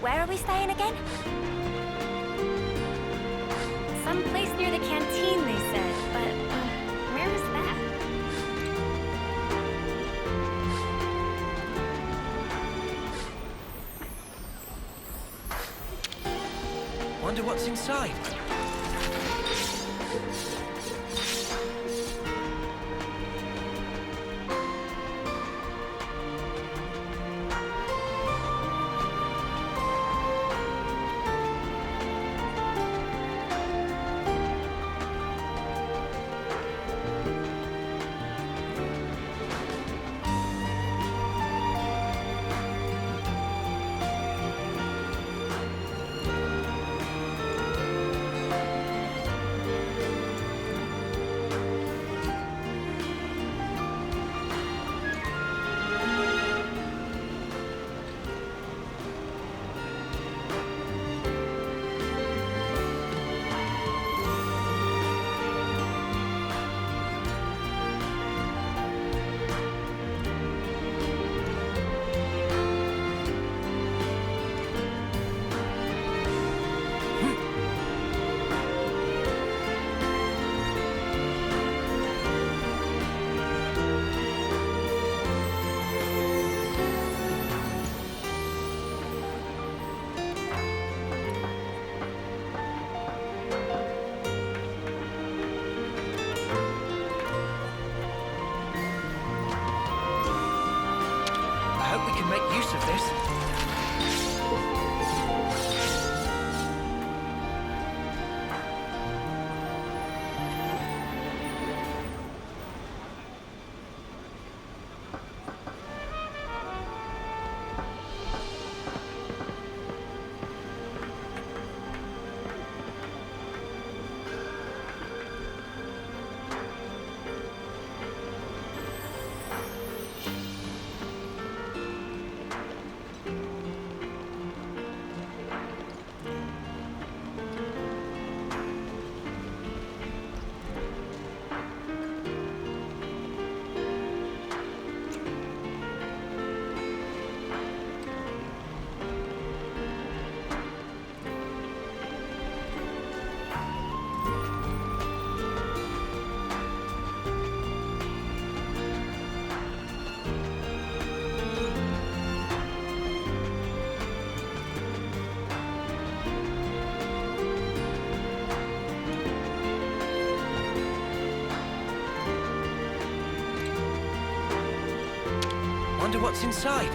Where are we staying again? Some place near the canteen, they said, but where is that? Wonder what's inside. Wonder what's inside.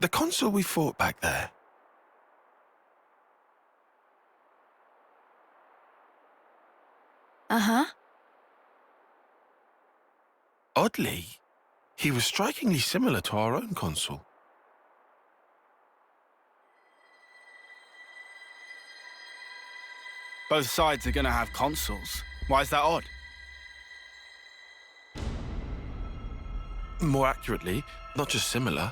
the consul we fought back there? Uh-huh. Oddly, he was strikingly similar to our own consul. Both sides are gonna have consuls. Why is that odd? More accurately, not just similar.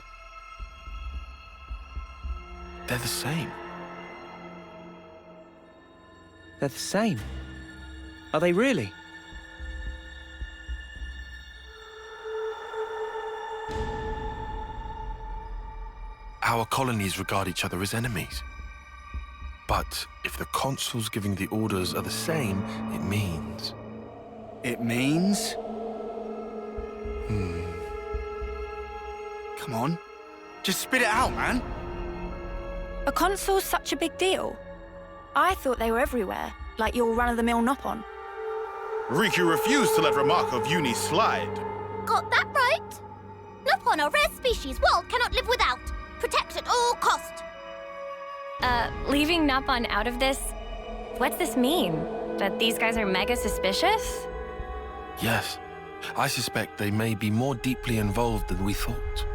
They're the same. They're the same. Are they really? Our colonies regard each other as enemies. But if the consuls giving the orders are the same, it means... It means? Come on. Just spit it out, man. A consul's such a big deal. I thought they were everywhere, like your run-of-the-mill Nopon. Riku refused to let remark of Uni slide. Got that right? Nopon, a rare species world cannot live without. Protect at all cost. Leaving Nopon out of this, what's this mean? That these guys are mega suspicious? Yes, I suspect they may be more deeply involved than we thought.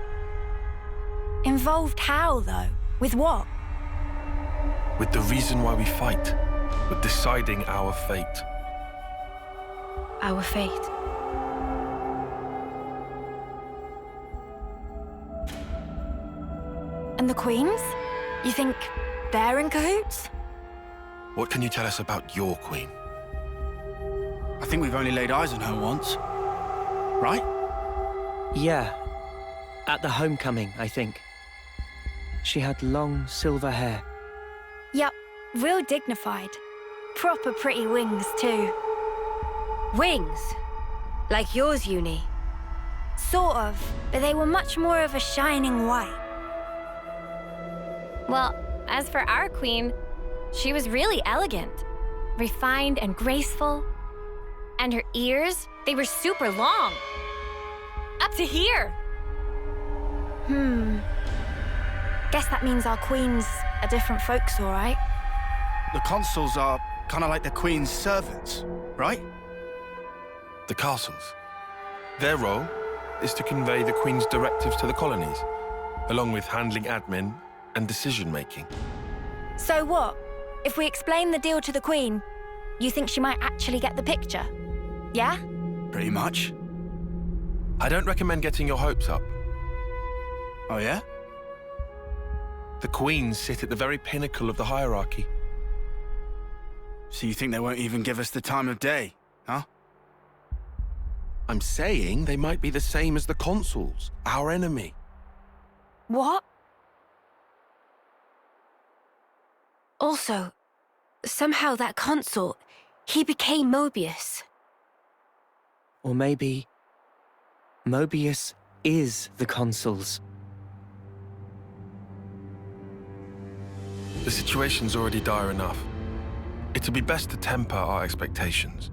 Involved how, though? With what? With the reason why we fight, with deciding our fate. Our fate. And the queens? You think they're in cahoots? What can you tell us about your queen? I think we've only laid eyes on her once. Right? Yeah. At the homecoming, I think. She had long silver hair. Yup, real dignified. Proper pretty wings, too. Wings? Like yours, Uni? Sort of, but they were much more of a shining white. Well, as for our queen, she was really elegant. Refined and graceful. And her ears, they were super long. Up to here. Guess that means our queen's are different folks, all right? The consuls are kind of like the Queen's servants, right? The castles. Their role is to convey the Queen's directives to the colonies, along with handling admin and decision-making. So what? If we explain the deal to the queen, you think she might actually get the picture? Yeah? Pretty much. I don't recommend getting your hopes up. Oh, yeah? The queens sit at the very pinnacle of the hierarchy. So you think they won't even give us the time of day, huh? I'm saying they might be the same as the consuls, our enemy. What? Also, somehow that consul, he became Mobius. Or maybe... Mobius is the consuls. The situation's already dire enough. It'd be best to temper our expectations.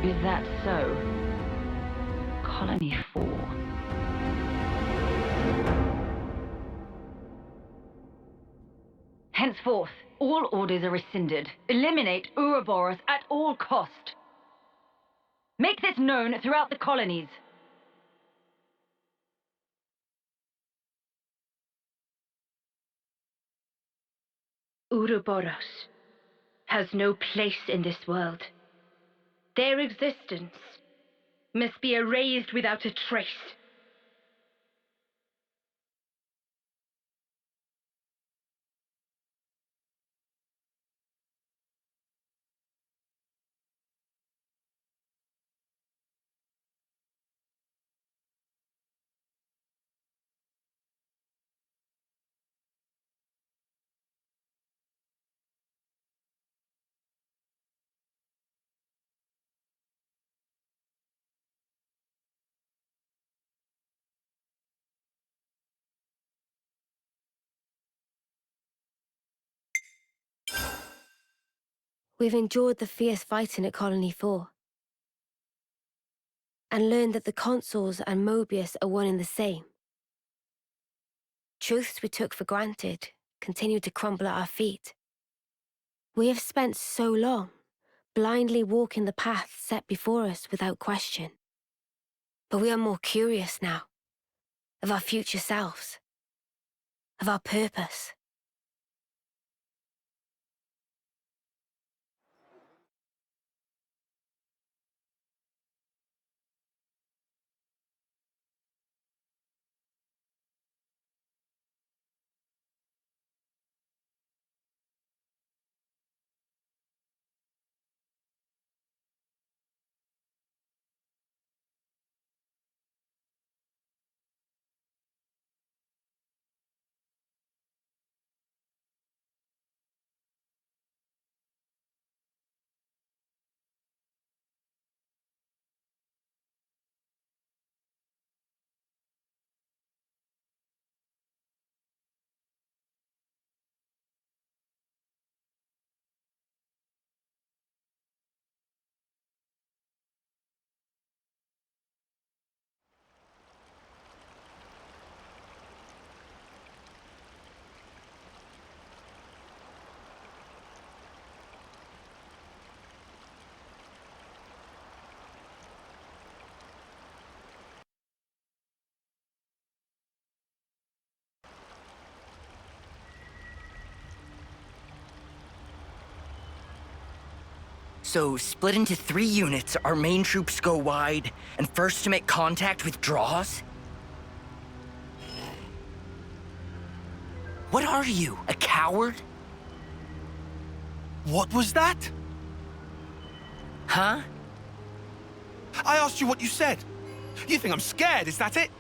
Is that so? Colony 4. Henceforth, all orders are rescinded. Eliminate Ouroboros at all cost. Make this known throughout the colonies. Ouroboros has no place in this world. Their existence must be erased without a trace. We've endured the fierce fighting at Colony 4 and learned that the consuls and Mobius are one and the same. Truths we took for granted continue to crumble at our feet. We have spent so long blindly walking the path set before us without question. But we are more curious now, of our future selves, of our purpose. So, split into 3 units, our main troops go wide, and first to make contact withdraws? What are you, a coward? What was that? Huh? I asked you what you said. You think I'm scared, is that it?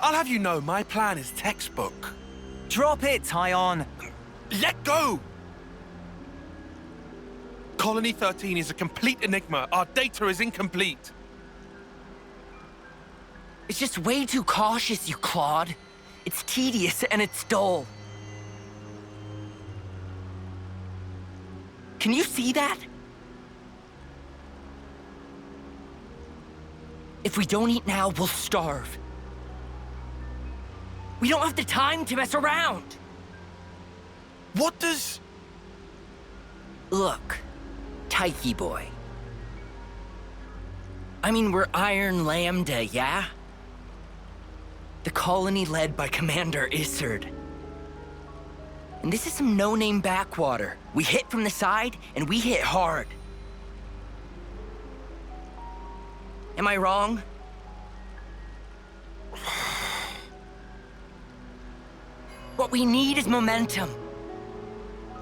I'll have you know my plan is textbook. Drop it, Tyon. Let go! Colony 13 is a complete enigma. Our data is incomplete. It's just way too cautious, you clod. It's tedious and it's dull. Can you see that? If we don't eat now, we'll starve. We don't have the time to mess around. What does... Look, Tyche boy. I mean, we're Iron Lambda, yeah? The colony led by Commander Isard. And this is some no-name backwater. We hit from the side, and we hit hard. Am I wrong? What we need is momentum.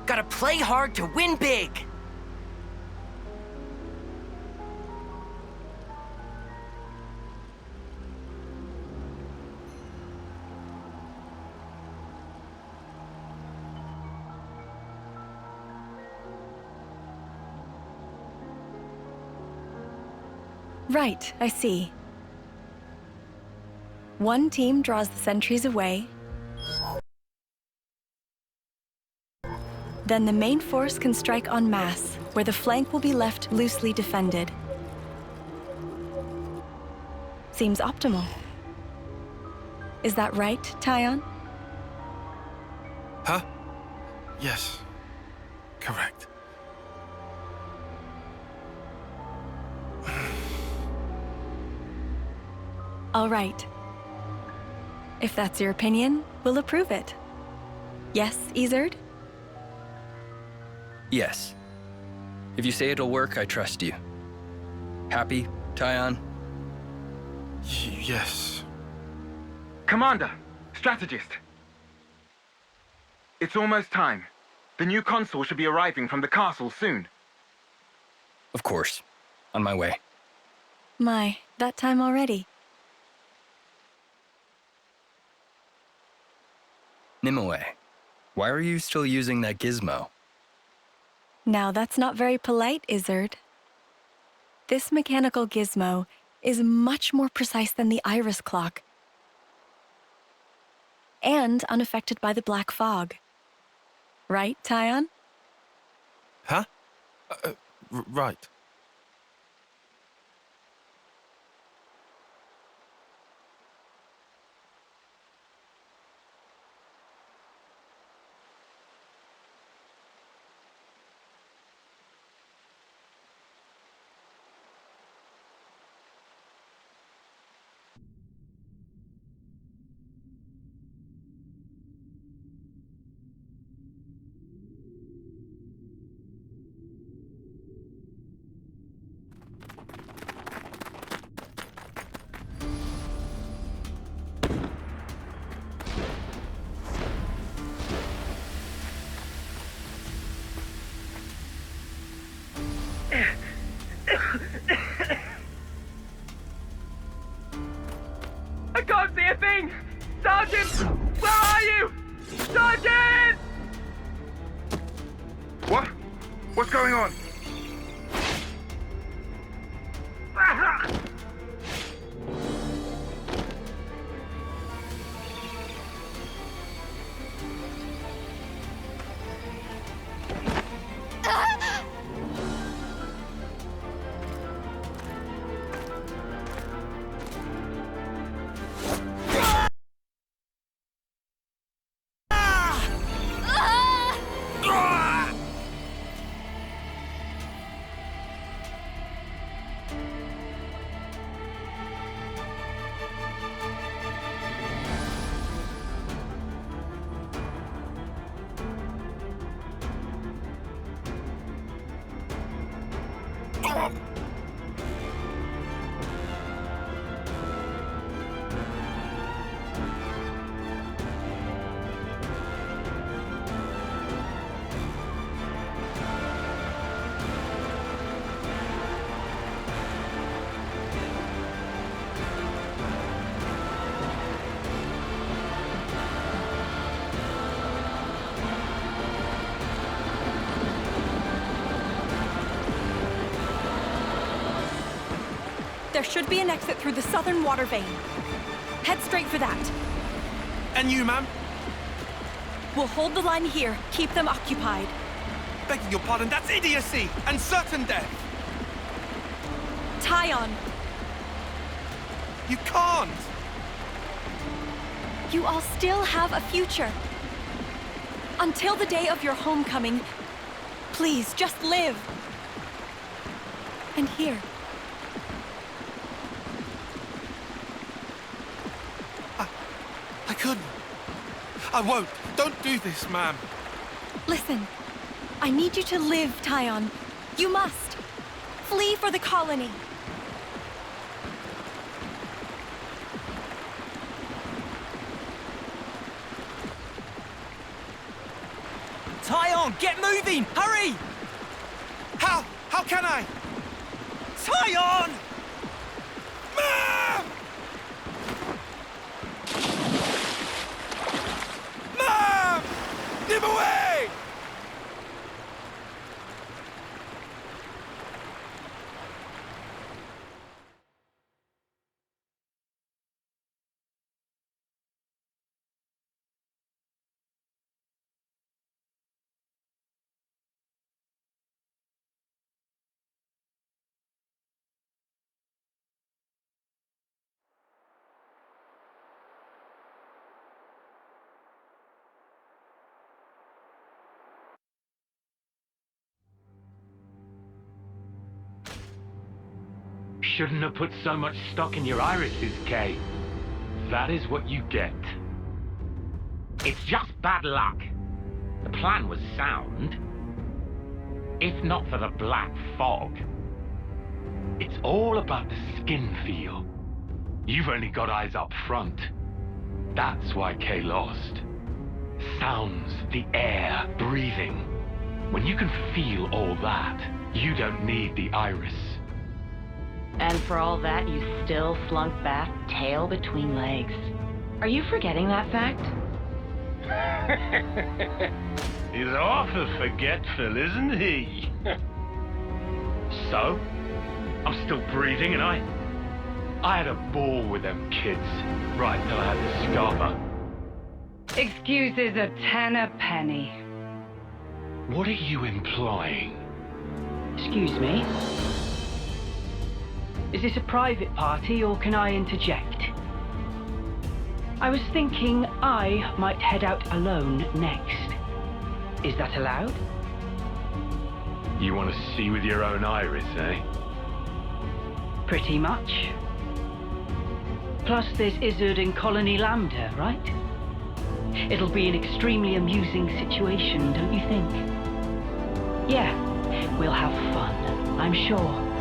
Gotta play hard to win big. Right, I see. One team draws the sentries away. Then the main force can strike en masse, where the flank will be left loosely defended. Seems optimal. Is that right, Tyon? Huh? Yes. Correct. All right. If that's your opinion, we'll approve it. Yes, Isard? Yes. If you say it'll work, I trust you. Happy, Tyon? Yes. Commander, strategist. It's almost time. The new consul should be arriving from the castle soon. Of course. On my way. My, that time already. Nimue, why are you still using that gizmo? Now that's not very polite, Isard. This mechanical gizmo is much more precise than the iris clock, and unaffected by the black fog. Right, Tyon? Huh? Right. I can't see a thing! Sergeant! Where are you? Sergeant! What? What's going on? There should be an exit through the southern water vein. Head straight for that. And you, ma'am? We'll hold the line here. Keep them occupied. Begging your pardon, that's idiocy and certain death. Tyon. You can't. You all still have a future. Until the day of your homecoming, please just live. And here. I couldn't. I won't. Don't do this, ma'am. Listen, I need you to live, Tyon. You must. Flee for the colony. Tyon, get moving! Hurry! How? How can I? Tyon! Ma'am! Ma'am! Give away! Shouldn't have put so much stock in your irises, Kay. That is what you get. It's just bad luck. The plan was sound. If not for the black fog. It's all about the skin feel. You've only got eyes up front. That's why Kay lost. Sounds, the air, breathing. When you can feel all that, you don't need the iris. And for all that, you still slunk back, tail between legs. Are you forgetting that fact? He's awful forgetful, isn't he? So, I'm still breathing, and I had a ball with them kids, right till I had the scarper. Excuses a 10 a penny. What are you implying? Excuse me? Is this a private party or can I interject? I was thinking I might head out alone next. Is that allowed? You want to see with your own iris, eh? Pretty much. Plus there's Izzard and Colony Lambda, right? It'll be an extremely amusing situation, don't you think? Yeah, we'll have fun, I'm sure.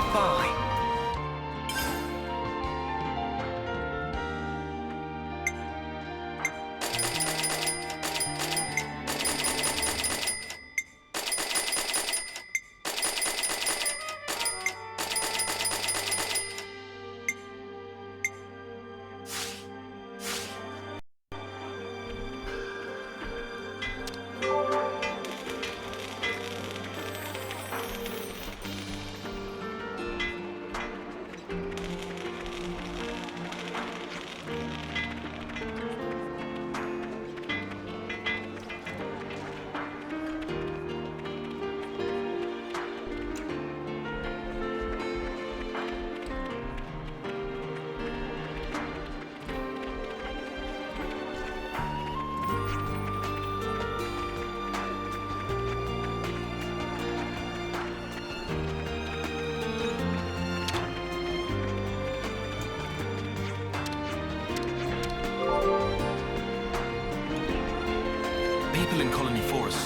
Goodbye.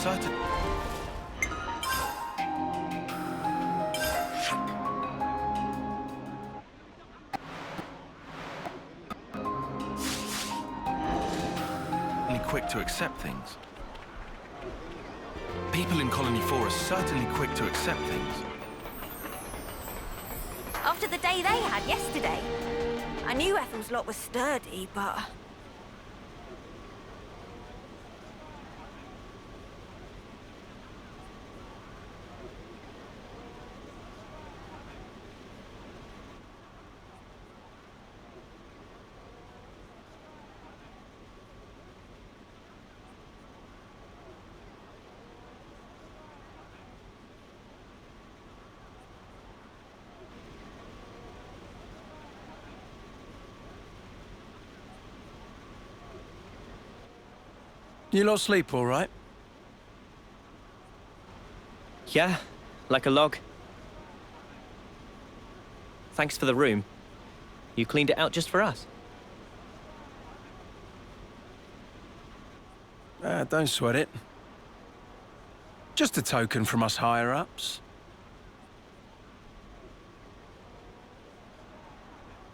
certainly quick to accept things. People in Colony 4 are certainly quick to accept things. After the day they had yesterday, I knew Ethel's lot was sturdy, but... You lot sleep all right? Yeah, like a log. Thanks for the room. You cleaned it out just for us. Don't sweat it. Just a token from us higher-ups.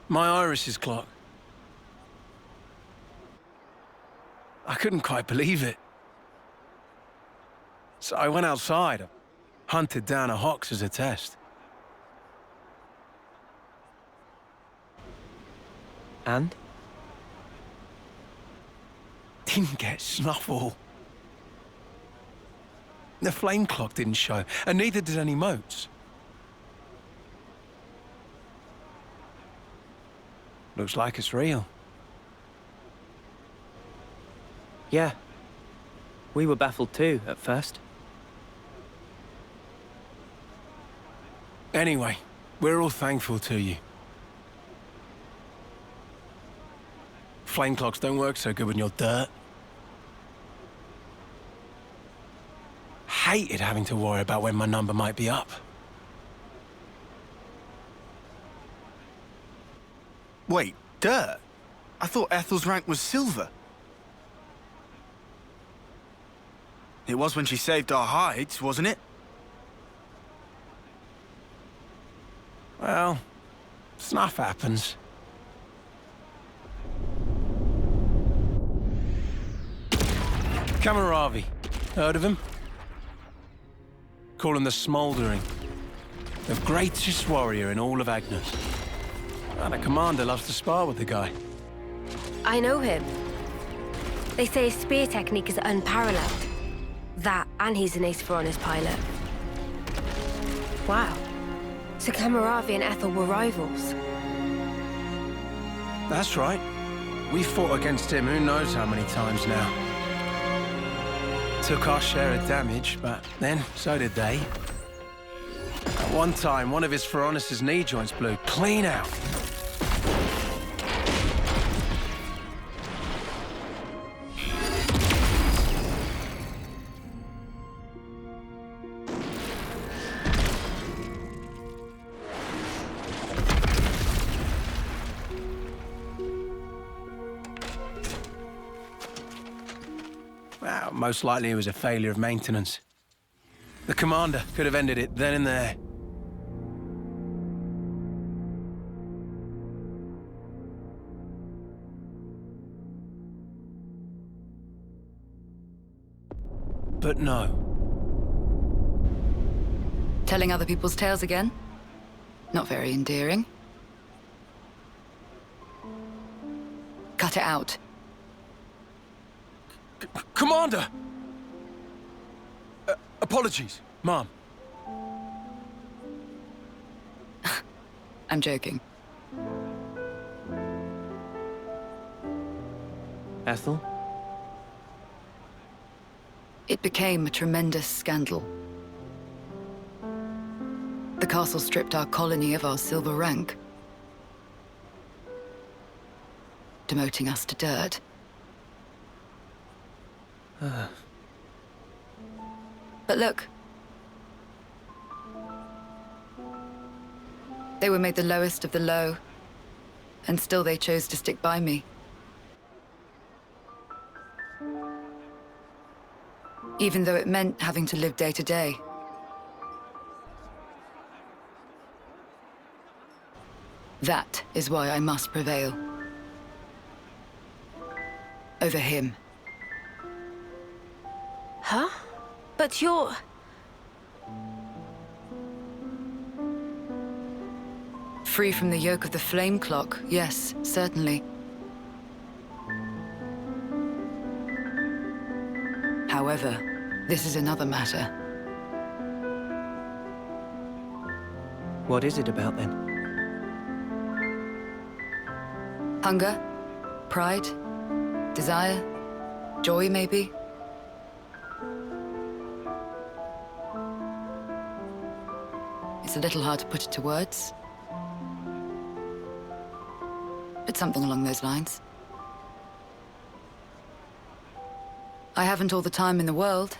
My Iris's clock. I couldn't quite believe it. So I went outside, hunted down a Hox as a test. And? Didn't get snuffle. The flame clock didn't show, and neither did any motes. Looks like it's real. Yeah. We were baffled too, at first. Anyway, we're all thankful to you. Flame clocks don't work so good when you're dirt. Hated having to worry about when my number might be up. Wait, dirt? I thought Ethel's rank was silver. It was when she saved our hides, wasn't it? Well, snuff happens. Kamaravi. Heard of him? Call him the Smouldering. The greatest warrior in all of Agnes. And a commander loves to spar with the guy. I know him. They say his spear technique is unparalleled. That, and he's an ace for honest pilot. Wow. So Kamaravi and Ethel were rivals. That's right. We fought against him who knows how many times now. Took our share of damage, but then so did they. At one time, one of his Feronis' knee joints blew clean out. Well, most likely it was a failure of maintenance. The commander could have ended it then and there. But no. Telling other people's tales again? Not very endearing. Cut it out. Commander! Apologies, Mom. I'm joking. Ethel? It became a tremendous scandal. The castle stripped our colony of our silver rank, demoting us to dirt. But look. They were made the lowest of the low, and still they chose to stick by me. even though it meant having to live day to day. That is why I must prevail. Over him. Huh? But you're... Free from the yoke of the flame clock, yes, certainly. However, this is another matter. What is it about then? Hunger? Pride? Desire? Joy, maybe? It's a little hard to put it to words. But something along those lines. I haven't all the time in the world.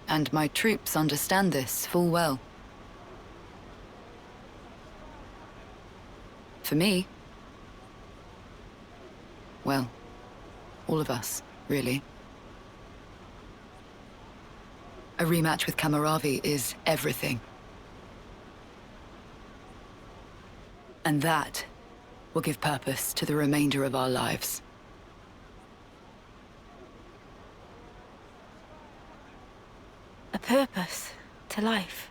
And my troops understand this full well. For me, well, all of us, really. A rematch with Kamaravi is everything. And that will give purpose to the remainder of our lives. A purpose to life.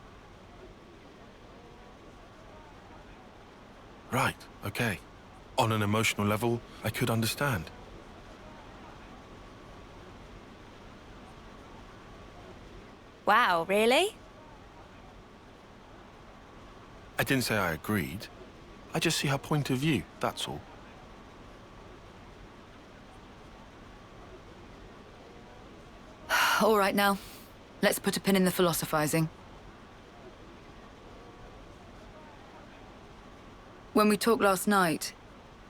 Right, okay. On an emotional level, I could understand. Wow, really? I didn't say I agreed. I just see her point of view, that's all. All right now, let's put a pin in the philosophizing. When we talked last night,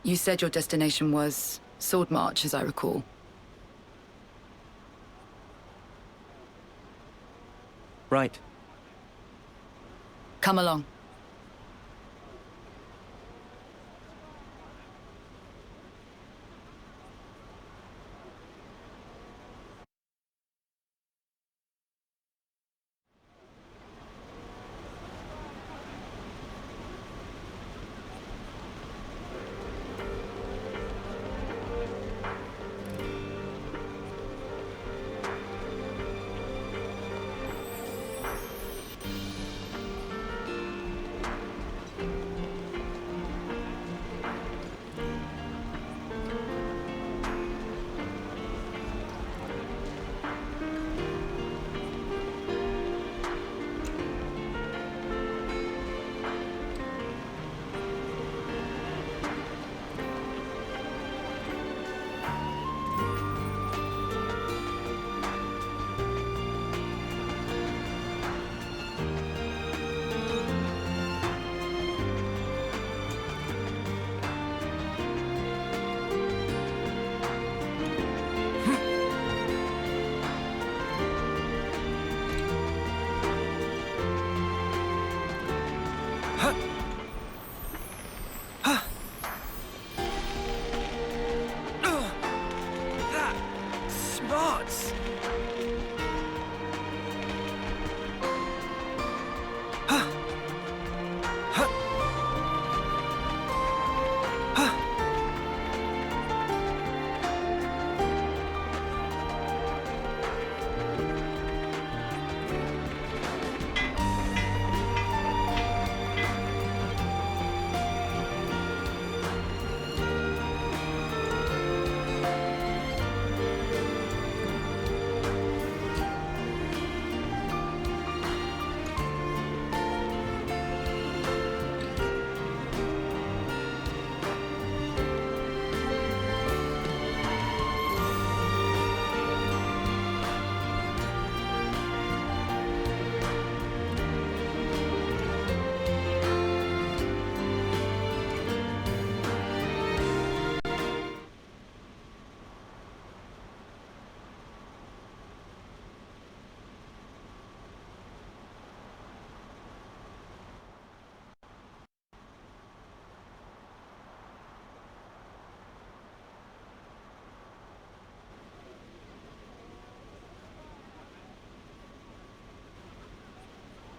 you said your destination was Sword March, as I recall. Right. Come along.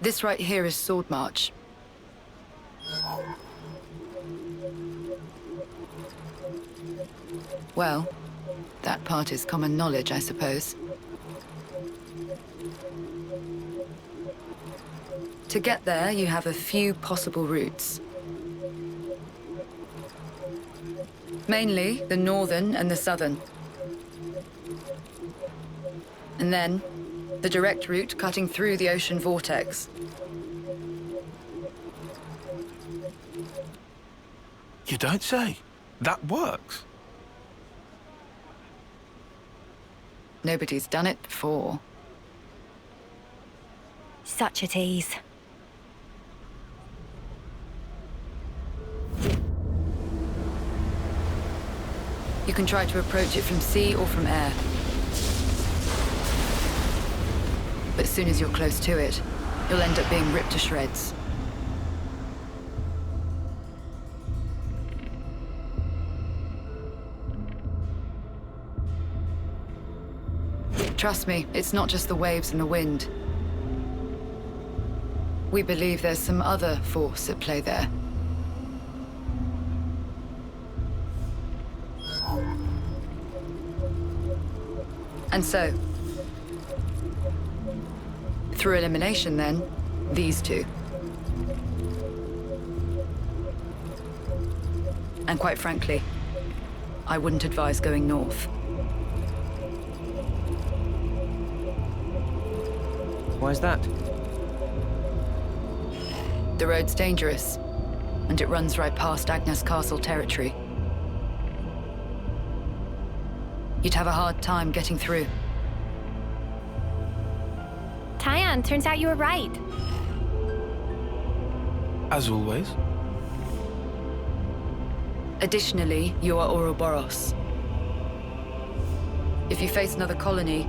This right here is Sword March. Well, that part is common knowledge, I suppose. To get there, you have a few possible routes. Mainly the northern and the southern. And then, the direct route cutting through the ocean vortex. You don't say. That works. Nobody's done it before. Such a tease. You can try to approach it from sea or from air. But as soon as you're close to it, you'll end up being ripped to shreds. Trust me, it's not just the waves and the wind. We believe there's some other force at play there. And so, through elimination then, these two. And quite frankly, I wouldn't advise going north. Why's that? The road's dangerous, and it runs right past Agnes Castle territory. You'd have a hard time getting through. Tyan, turns out you were right. As always. Additionally, you are Ouroboros. If you face another colony,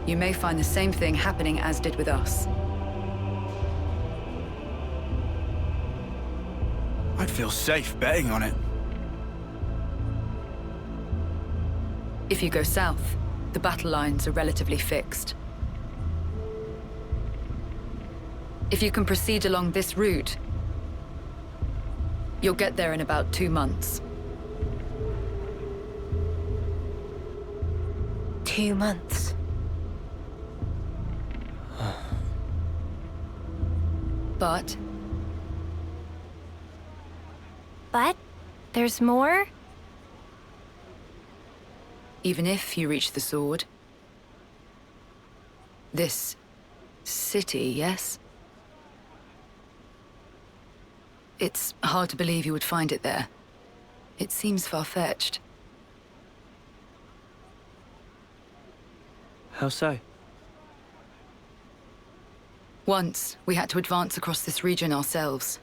you may find the same thing happening as did with us. I'd feel safe betting on it. If you go south, the battle lines are relatively fixed. If you can proceed along this route, you'll get there in about 2 months. 2 months. But there's more? even if you reach the sword, this city, yes? It's hard to believe you would find it there. It seems far-fetched. How so? Once, we had to advance across this region ourselves.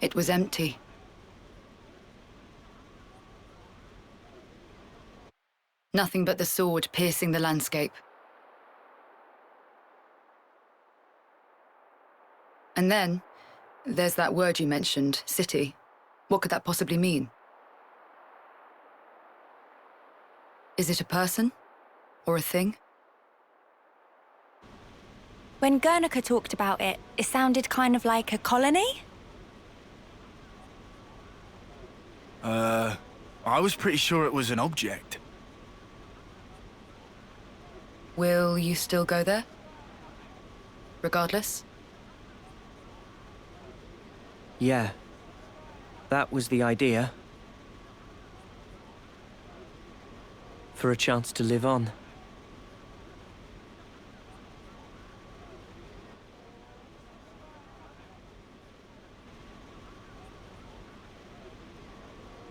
It was empty. Nothing but the sword piercing the landscape. And then, there's that word you mentioned, city. What could that possibly mean? Is it a person? Or a thing? When Guernica talked about it, it sounded kind of like a colony? I was pretty sure it was an object. Will you still go there? Regardless? Yeah. That was the idea. For a chance to live on.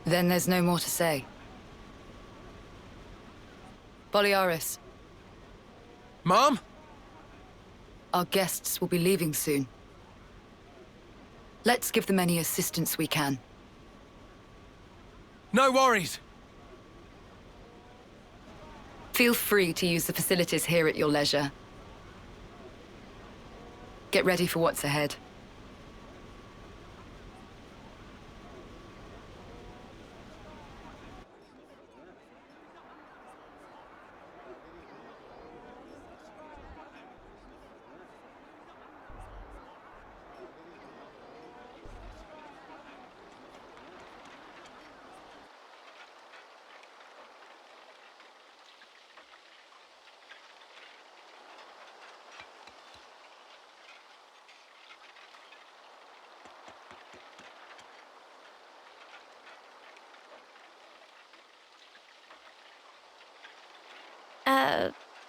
Then there's no more to say. Boliaris. Mom? Our guests will be leaving soon. Let's give them any assistance we can. No worries. Feel free to use the facilities here at your leisure. Get ready for what's ahead.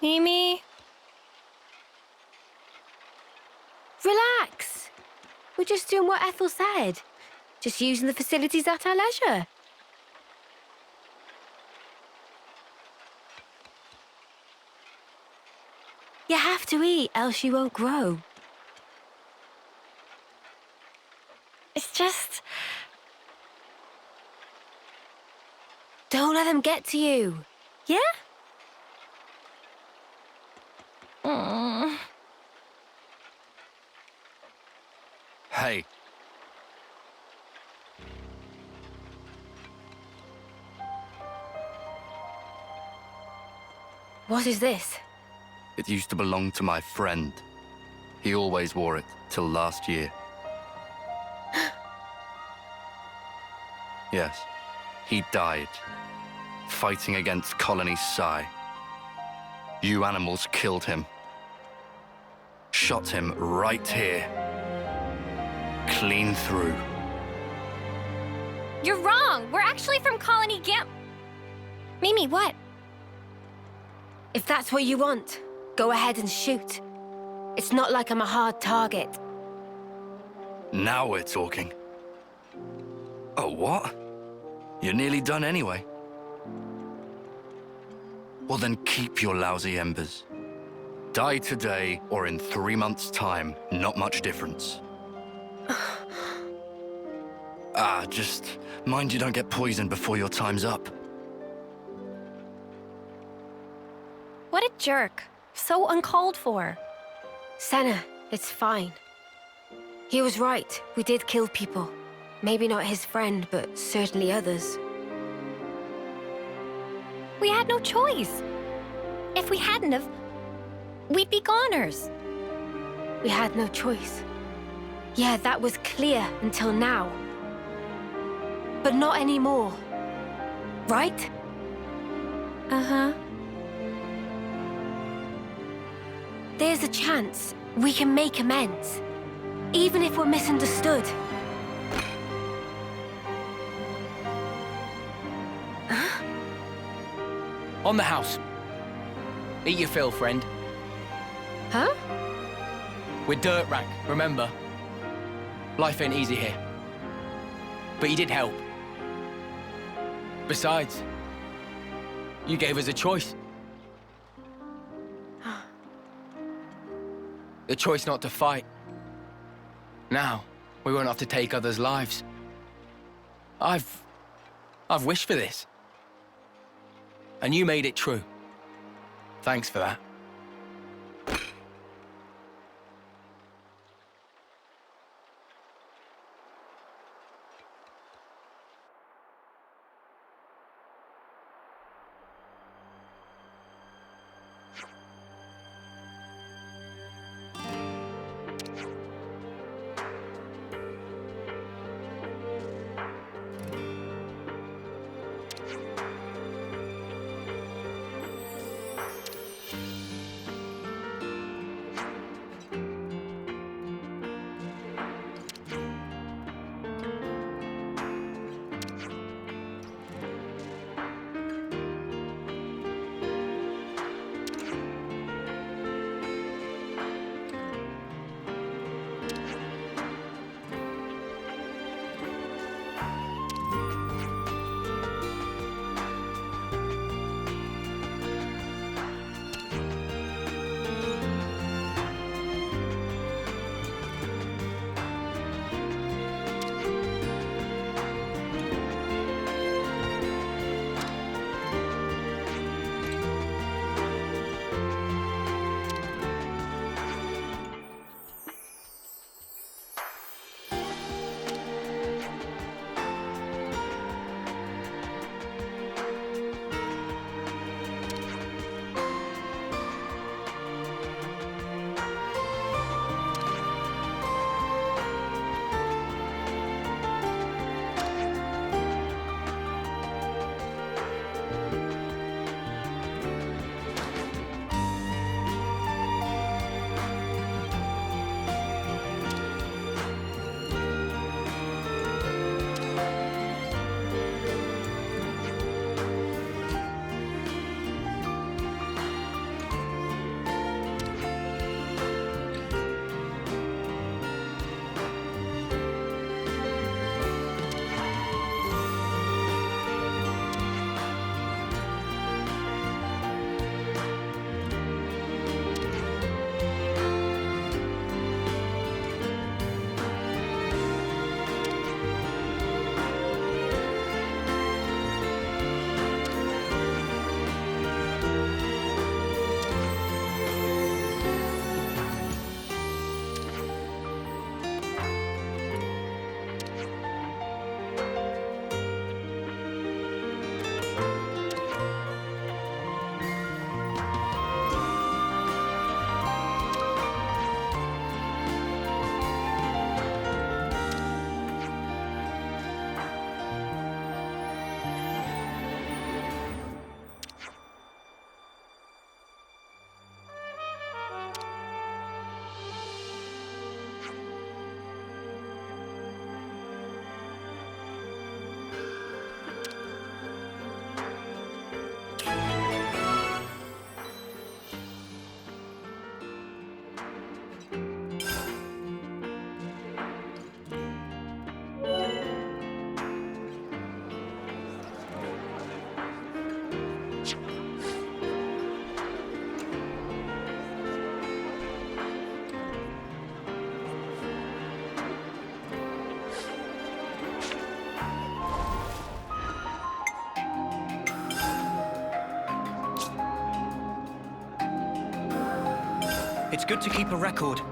Mimi? Relax. We're just doing what Ethel said. Just using the facilities at our leisure. You have to eat, else you won't grow. It's just... Don't let them get to you. Yeah? Hey. What is this? It used to belong to my friend. He always wore it till last year. Yes, he died, fighting against Colony Psi. You animals killed him. Shot him right here. Clean through. You're wrong. We're actually from Colony Gam... Mimi, what? If that's what you want, go ahead and shoot. It's not like I'm a hard target. Now we're talking. Oh, what? You're nearly done anyway. Well then keep your lousy embers. Die today or in 3 months' time, not much difference. Just mind you don't get poisoned before your time's up. What a jerk. So uncalled for. Senna, it's fine. He was right. We did kill people. Maybe not his friend, but certainly others. We had no choice. If we hadn't have, we'd be goners. We had no choice. Yeah, that was clear until now. But not anymore. Right? Uh-huh. There's a chance we can make amends, even if we're misunderstood. On the house. Eat your fill, friend. Huh? We're dirt rank, remember? Life ain't easy here. But you did help. Besides, you gave us a choice. The choice not to fight. Now, we won't have to take others' lives. I've wished for this. And you made it true. Thanks for that. It's good to keep a record.